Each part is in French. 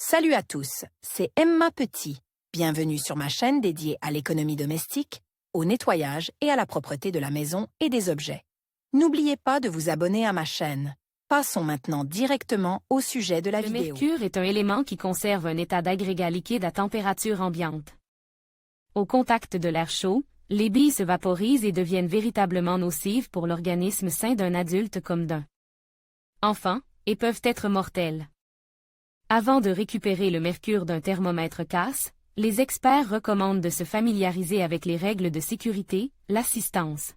Salut à tous, c'est Emma Petit. Bienvenue sur ma chaîne dédiée à l'économie domestique, au nettoyage et à la propreté de la maison et des objets. N'oubliez pas de vous abonner à ma chaîne. Passons maintenant directement au sujet de la Le vidéo. mercure est un élément qui conserve un état d'agrégat liquide à température ambiante. Au contact de l'air chaud, les billes se vaporisent et deviennent véritablement nocives pour l'organisme sain d'un adulte comme d'un enfant, et peuvent être mortelles. Avant de récupérer le mercure d'un thermomètre casse, les experts recommandent de se familiariser avec les règles de sécurité, l'assistance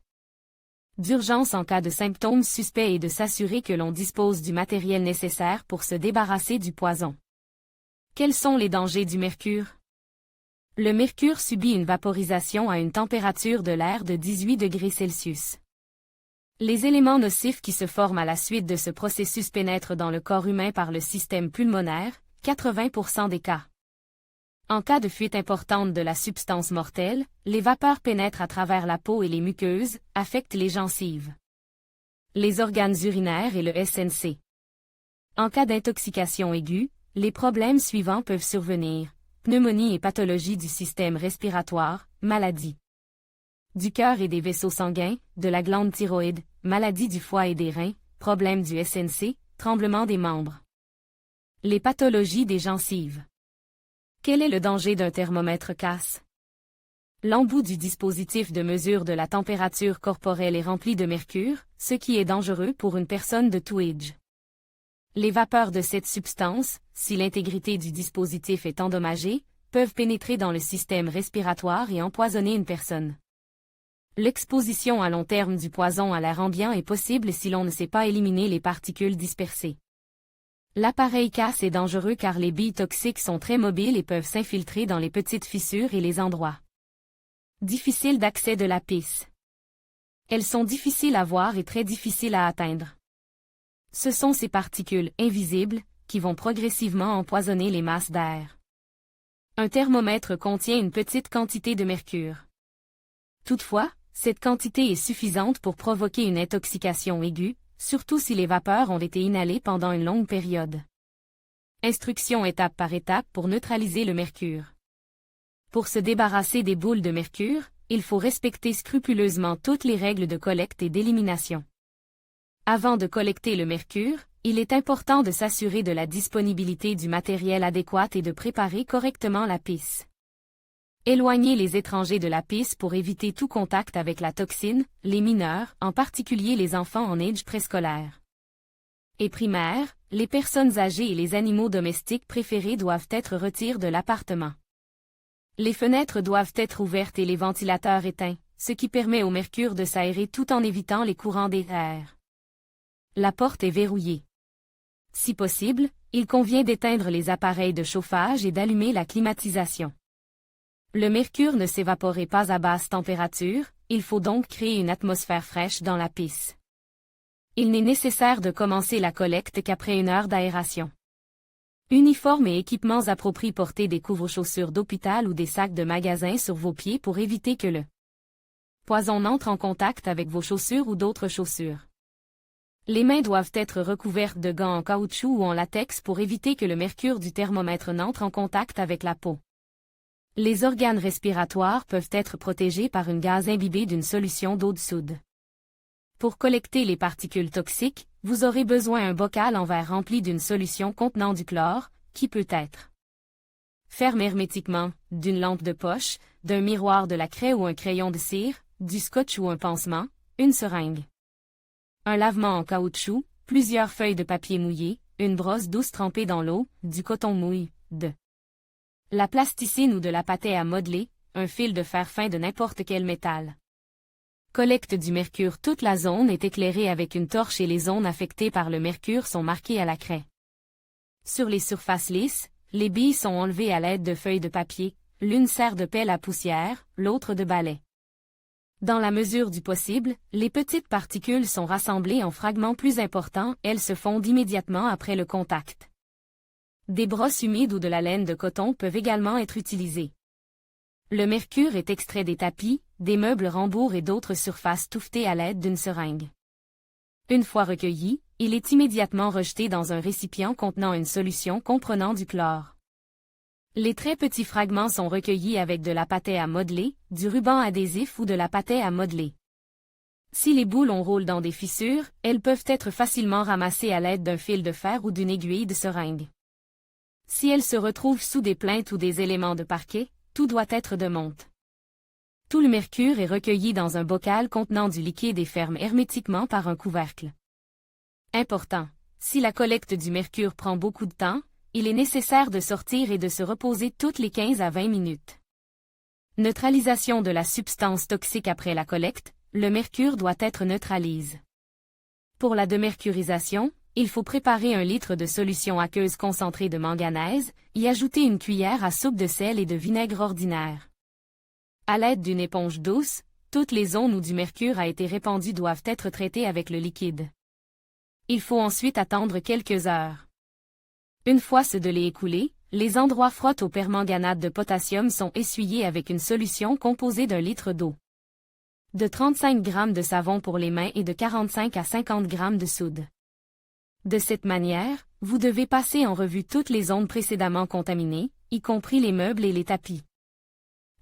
d'urgence en cas de symptômes suspects et de s'assurer que l'on dispose du matériel nécessaire pour se débarrasser du poison. Quels sont les dangers du mercure? Le mercure subit une vaporisation à une température de l'air de 18 degrés Celsius. Les éléments nocifs qui se forment à la suite de ce processus pénètrent dans le corps humain par le système pulmonaire, 80% des cas. En cas de fuite importante de la substance mortelle, les vapeurs pénètrent à travers la peau et les muqueuses, affectent les gencives, les organes urinaires et le SNC. En cas d'intoxication aiguë, les problèmes suivants peuvent survenir: pneumonie et pathologie du système respiratoire, maladie du cœur et des vaisseaux sanguins, de la glande thyroïde, maladie du foie et des reins, problèmes du SNC, tremblement des membres. Les pathologies des gencives. Quel est le danger d'un thermomètre casse? L'embout du dispositif de mesure de la température corporelle est rempli de mercure, ce qui est dangereux pour une personne de tout âge. Les vapeurs de cette substance, si l'intégrité du dispositif est endommagée, peuvent pénétrer dans le système respiratoire et empoisonner une personne. L'exposition à long terme du poison à l'air ambiant est possible si l'on ne sait pas éliminer les particules dispersées. L'appareil casse est dangereux car les billes toxiques sont très mobiles et peuvent s'infiltrer dans les petites fissures et les endroits difficiles d'accès de la pisse. Elles sont difficiles à voir et très difficiles à atteindre. Ce sont ces particules invisibles qui vont progressivement empoisonner les masses d'air. Un thermomètre contient une petite quantité de mercure. Toutefois, cette quantité est suffisante pour provoquer une intoxication aiguë, surtout si les vapeurs ont été inhalées pendant une longue période. Instruction étape par étape pour neutraliser le mercure. Pour se débarrasser des boules de mercure, il faut respecter scrupuleusement toutes les règles de collecte et d'élimination. Avant de collecter le mercure, il est important de s'assurer de la disponibilité du matériel adéquat et de préparer correctement la pisse. Éloignez les étrangers de la pisse pour éviter tout contact avec la toxine, les mineurs, en particulier les enfants en âge préscolaire et primaire, les personnes âgées et les animaux domestiques préférés doivent être retirés de l'appartement. Les fenêtres doivent être ouvertes et les ventilateurs éteints, ce qui permet au mercure de s'aérer tout en évitant les courants d'air. La porte est verrouillée. Si possible, il convient d'éteindre les appareils de chauffage et d'allumer la climatisation. Le mercure ne s'évaporait pas à basse température, il faut donc créer une atmosphère fraîche dans la pisse. Il n'est nécessaire de commencer la collecte qu'après 1 heure d'aération. Uniformes et équipements appropriés: portez des couvre-chaussures d'hôpital ou des sacs de magasin sur vos pieds pour éviter que le poison n'entre en contact avec vos chaussures ou d'autres chaussures. Les mains doivent être recouvertes de gants en caoutchouc ou en latex pour éviter que le mercure du thermomètre n'entre en contact avec la peau. Les organes respiratoires peuvent être protégés par une gaze imbibée d'une solution d'eau de soude. Pour collecter les particules toxiques, vous aurez besoin d'un bocal en verre rempli d'une solution contenant du chlore, qui peut être fermé hermétiquement, d'une lampe de poche, d'un miroir, de la craie ou un crayon de cire, du scotch ou un pansement, une seringue, un lavement en caoutchouc, plusieurs feuilles de papier mouillé, une brosse douce trempée dans l'eau, du coton mouille, de la plasticine ou de la pâtée à modeler, un fil de fer fin de n'importe quel métal. Collecte du mercure: toute la zone est éclairée avec une torche et les zones affectées par le mercure sont marquées à la craie. Sur les surfaces lisses, les billes sont enlevées à l'aide de feuilles de papier, l'une sert de pelle à poussière, l'autre de balai. Dans la mesure du possible, les petites particules sont rassemblées en fragments plus importants, elles se fondent immédiatement après le contact. Des brosses humides ou de la laine de coton peuvent également être utilisées. Le mercure est extrait des tapis, des meubles rembourres et d'autres surfaces touffetées à l'aide d'une seringue. Une fois recueilli, il est immédiatement rejeté dans un récipient contenant une solution comprenant du chlore. Les très petits fragments sont recueillis avec de la pâtée à modeler, du ruban adhésif ou de la pâtée à modeler. Si les boules ont rôle dans des fissures, elles peuvent être facilement ramassées à l'aide d'un fil de fer ou d'une aiguille de seringue. Si elles se retrouvent sous des plinthes ou des éléments de parquet, tout doit être de monte. Tout le mercure est recueilli dans un bocal contenant du liquide et ferme hermétiquement par un couvercle. Important. Si la collecte du mercure prend beaucoup de temps, il est nécessaire de sortir et de se reposer toutes les 15 à 20 minutes. Neutralisation de la substance toxique après la collecte, le mercure doit être neutralisé. Pour la démercurisation, il faut préparer 1 litre de solution aqueuse concentrée de manganèse, y ajouter 1 cuillère à soupe de sel et de vinaigre ordinaire. À l'aide d'une éponge douce, toutes les zones où du mercure a été répandu doivent être traitées avec le liquide. Il faut ensuite attendre quelques heures. Une fois ce délai écoulé, les endroits frottés au permanganate de potassium sont essuyés avec une solution composée d'1 litre d'eau, de 35 g de savon pour les mains et de 45 à 50 g de soude. De cette manière, vous devez passer en revue toutes les zones précédemment contaminées, y compris les meubles et les tapis.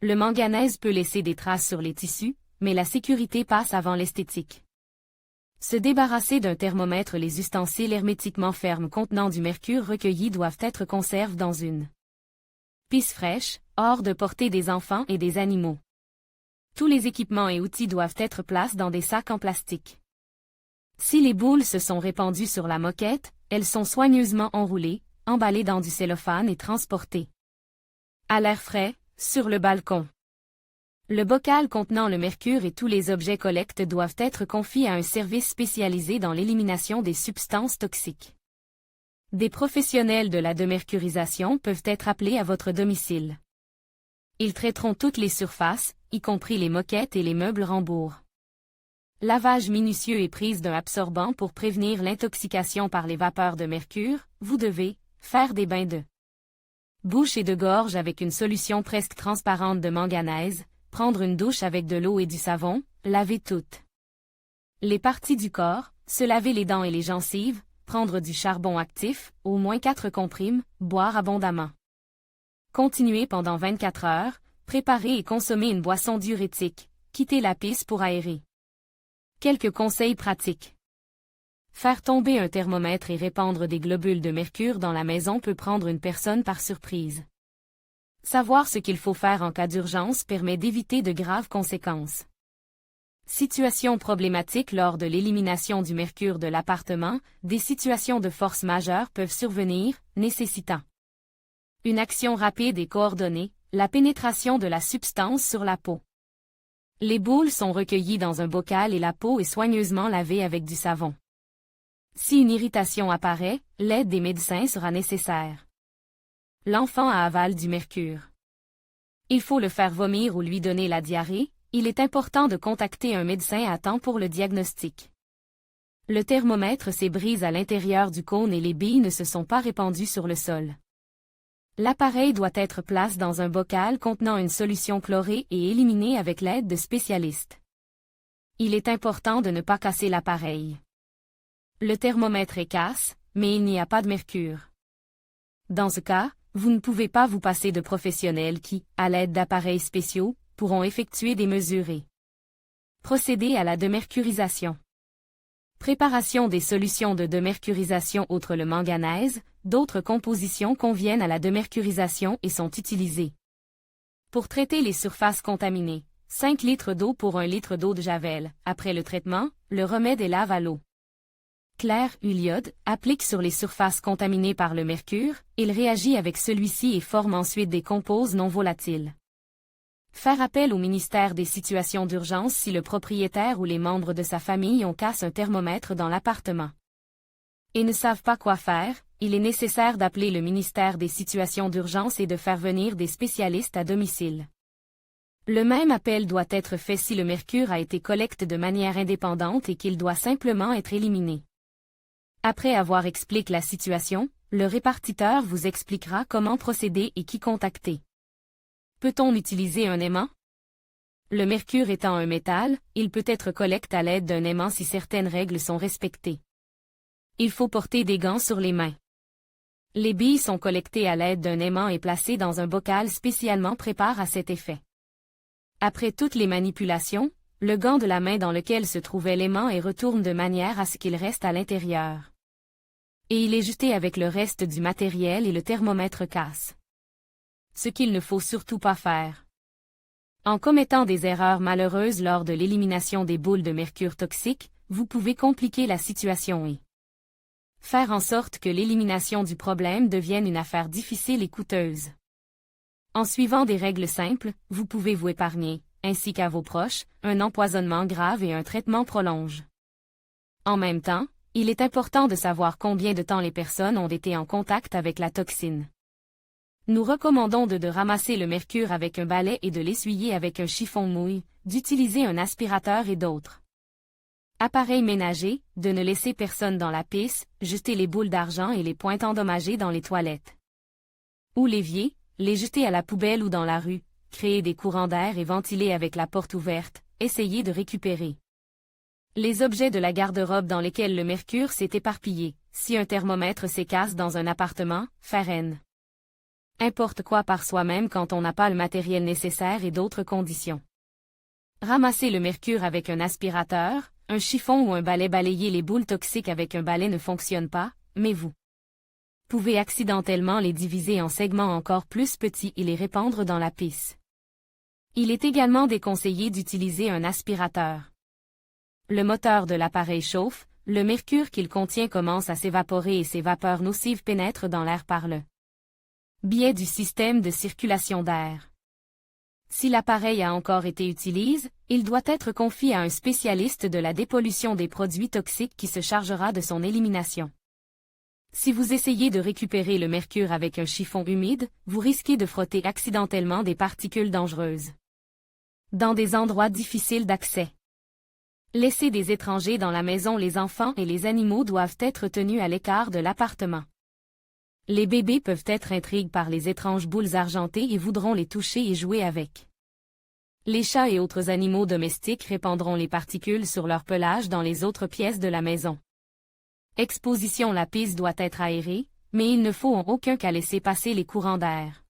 Le manganèse peut laisser des traces sur les tissus, mais la sécurité passe avant l'esthétique. Se débarrasser d'un thermomètre. Les ustensiles hermétiquement fermes contenant du mercure recueilli doivent être conservés dans une pisse fraîche, hors de portée des enfants et des animaux. Tous les équipements et outils doivent être placés dans des sacs en plastique. Si les boules se sont répandues sur la moquette, elles sont soigneusement enroulées, emballées dans du cellophane et transportées à l'air frais, sur le balcon. Le bocal contenant le mercure et tous les objets collectés doivent être confiés à un service spécialisé dans l'élimination des substances toxiques. Des professionnels de la démercurisation peuvent être appelés à votre domicile. Ils traiteront toutes les surfaces, y compris les moquettes et les meubles rembourgs. Lavage minutieux et prise d'un absorbant pour prévenir l'intoxication par les vapeurs de mercure. Vous devez faire des bains de bouche et de gorge avec une solution presque transparente de manganèse, prendre une douche avec de l'eau et du savon, laver toutes les parties du corps, se laver les dents et les gencives, prendre du charbon actif, au moins 4 comprimes, boire abondamment. Continuez pendant 24 heures, préparer et consommer une boisson diurétique, quitter la pisse pour aérer. Quelques conseils pratiques. Faire tomber un thermomètre et répandre des globules de mercure dans la maison peut prendre une personne par surprise. Savoir ce qu'il faut faire en cas d'urgence permet d'éviter de graves conséquences. Situation problématique lors de l'élimination du mercure de l'appartement, des situations de force majeure peuvent survenir, nécessitant une action rapide et coordonnée, la pénétration de la substance sur la peau. Les boules sont recueillies dans un bocal et la peau est soigneusement lavée avec du savon. Si une irritation apparaît, l'aide des médecins sera nécessaire. L'enfant a avalé du mercure. Il faut le faire vomir ou lui donner la diarrhée. Il est important de contacter un médecin à temps pour le diagnostic. Le thermomètre s'est brisé à l'intérieur du cône et les billes ne se sont pas répandues sur le sol. L'appareil doit être placé dans un bocal contenant une solution chlorée et éliminé avec l'aide de spécialistes. Il est important de ne pas casser l'appareil. Le thermomètre est casse, mais il n'y a pas de mercure. Dans ce cas, vous ne pouvez pas vous passer de professionnels qui, à l'aide d'appareils spéciaux, pourront effectuer des mesures et procéder à la démercurisation. Préparation des solutions de démercurisation. Outre le manganèse, d'autres compositions conviennent à la démercurisation et sont utilisées. Pour traiter les surfaces contaminées, 5 litres d'eau pour 1 litre d'eau de javel. Après le traitement, le remède est lave à l'eau claire, iode, applique sur les surfaces contaminées par le mercure, il réagit avec celui-ci et forme ensuite des composés non volatiles. Faire appel au ministère des situations d'urgence si le propriétaire ou les membres de sa famille ont cassé un thermomètre dans l'appartement et ne savent pas quoi faire, il est nécessaire d'appeler le ministère des situations d'urgence et de faire venir des spécialistes à domicile. Le même appel doit être fait si le mercure a été collecté de manière indépendante et qu'il doit simplement être éliminé. Après avoir expliqué la situation, le répartiteur vous expliquera comment procéder et qui contacter. Peut-on utiliser un aimant? Le mercure étant un métal, il peut être collecté à l'aide d'un aimant si certaines règles sont respectées. Il faut porter des gants sur les mains. Les billes sont collectées à l'aide d'un aimant et placées dans un bocal spécialement préparé à cet effet. Après toutes les manipulations, le gant de la main dans lequel se trouvait l'aimant est retourné de manière à ce qu'il reste à l'intérieur. Et il est jeté avec le reste du matériel et le thermomètre casse. Ce qu'il ne faut surtout pas faire. En commettant des erreurs malheureuses lors de l'élimination des boules de mercure toxiques, vous pouvez compliquer la situation et faire en sorte que l'élimination du problème devienne une affaire difficile et coûteuse. En suivant des règles simples, vous pouvez vous épargner, ainsi qu'à vos proches, un empoisonnement grave et un traitement prolongé. En même temps, il est important de savoir combien de temps les personnes ont été en contact avec la toxine. Nous recommandons de ramasser le mercure avec un balai et de l'essuyer avec un chiffon mouille, d'utiliser un aspirateur et d'autres appareils ménagers, de ne laisser personne dans la pisse, jeter les boules d'argent et les pointes endommagées dans les toilettes ou l'évier, les jeter à la poubelle ou dans la rue, créer des courants d'air et ventiler avec la porte ouverte, essayer de récupérer les objets de la garde-robe dans lesquels le mercure s'est éparpillé. Si un thermomètre s'écasse dans un appartement, faire n'importe quoi par soi-même quand on n'a pas le matériel nécessaire et d'autres conditions. Ramasser le mercure avec un aspirateur, un chiffon ou un balai. Balayer les boules toxiques avec un balai ne fonctionne pas, mais vous pouvez accidentellement les diviser en segments encore plus petits et les répandre dans la pisse. Il est également déconseillé d'utiliser un aspirateur. Le moteur de l'appareil chauffe, le mercure qu'il contient commence à s'évaporer et ces vapeurs nocives pénètrent dans l'air par le biais du système de circulation d'air. Si l'appareil a encore été utilisé, il doit être confié à un spécialiste de la dépollution des produits toxiques qui se chargera de son élimination. Si vous essayez de récupérer le mercure avec un chiffon humide, vous risquez de frotter accidentellement des particules dangereuses dans des endroits difficiles d'accès. Laisser des étrangers dans la maison. Les enfants et les animaux doivent être tenus à l'écart de l'appartement. Les bébés peuvent être intrigués par les étranges boules argentées et voudront les toucher et jouer avec. Les chats et autres animaux domestiques répandront les particules sur leur pelage dans les autres pièces de la maison. Exposition. La pisse doit être aérée, mais il ne faut en aucun cas laisser passer les courants d'air.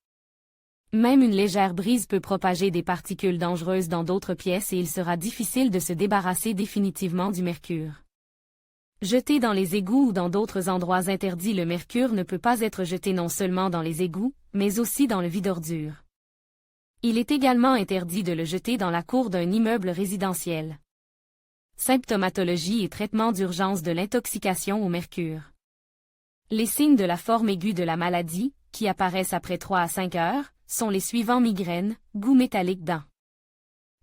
Même une légère brise peut propager des particules dangereuses dans d'autres pièces et il sera difficile de se débarrasser définitivement du mercure. Jeter dans les égouts ou dans d'autres endroits interdits. Le mercure ne peut pas être jeté non seulement dans les égouts, mais aussi dans le vide-ordures. Il est également interdit de le jeter dans la cour d'un immeuble résidentiel. Symptomatologie et traitement d'urgence de l'intoxication au mercure. Les signes de la forme aiguë de la maladie, qui apparaissent après 3 à 5 heures, sont les suivants: migraine, goût métallique dans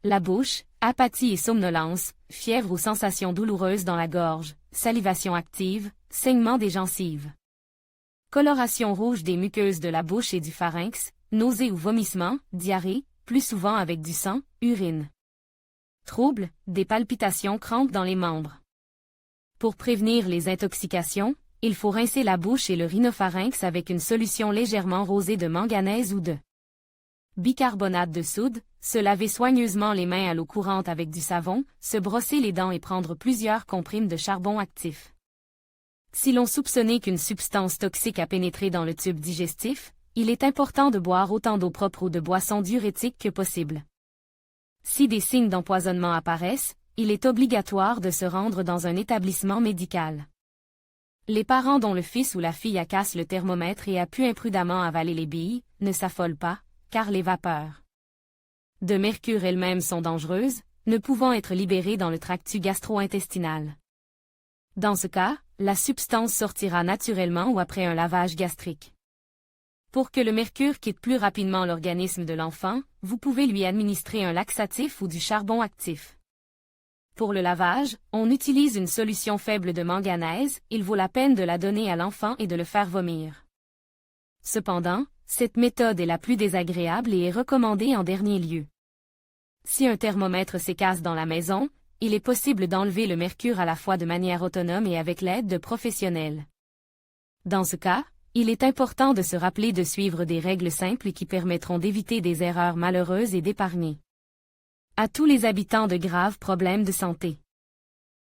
la bouche, apathie et somnolence, fièvre ou sensations douloureuses dans la gorge, salivation active, saignement des gencives, coloration rouge des muqueuses de la bouche et du pharynx, nausées ou vomissements, diarrhée, plus souvent avec du sang, urine. Troubles, des palpitations, crampes dans les membres. Pour prévenir les intoxications, il faut rincer la bouche et le rhinopharynx avec une solution légèrement rosée de manganèse ou de bicarbonate de soude, se laver soigneusement les mains à l'eau courante avec du savon, se brosser les dents et prendre plusieurs comprimes de charbon actif. Si l'on soupçonnait qu'une substance toxique a pénétré dans le tube digestif, il est important de boire autant d'eau propre ou de boissons diurétiques que possible. Si des signes d'empoisonnement apparaissent, il est obligatoire de se rendre dans un établissement médical. Les parents dont le fils ou la fille a cassé le thermomètre et a pu imprudemment avaler les billes, ne s'affolent pas, car les vapeurs de mercure elles-mêmes sont dangereuses, ne pouvant être libérées dans le tractus gastro-intestinal. Dans ce cas, la substance sortira naturellement ou après un lavage gastrique. Pour que le mercure quitte plus rapidement l'organisme de l'enfant, vous pouvez lui administrer un laxatif ou du charbon actif. Pour le lavage, on utilise une solution faible de manganèse, il vaut la peine de la donner à l'enfant et de le faire vomir. Cependant, cette méthode est la plus désagréable et est recommandée en dernier lieu. Si un thermomètre s'écasse dans la maison, il est possible d'enlever le mercure à la fois de manière autonome et avec l'aide de professionnels. Dans ce cas, il est important de se rappeler de suivre des règles simples qui permettront d'éviter des erreurs malheureuses et d'épargner à tous les habitants de graves problèmes de santé.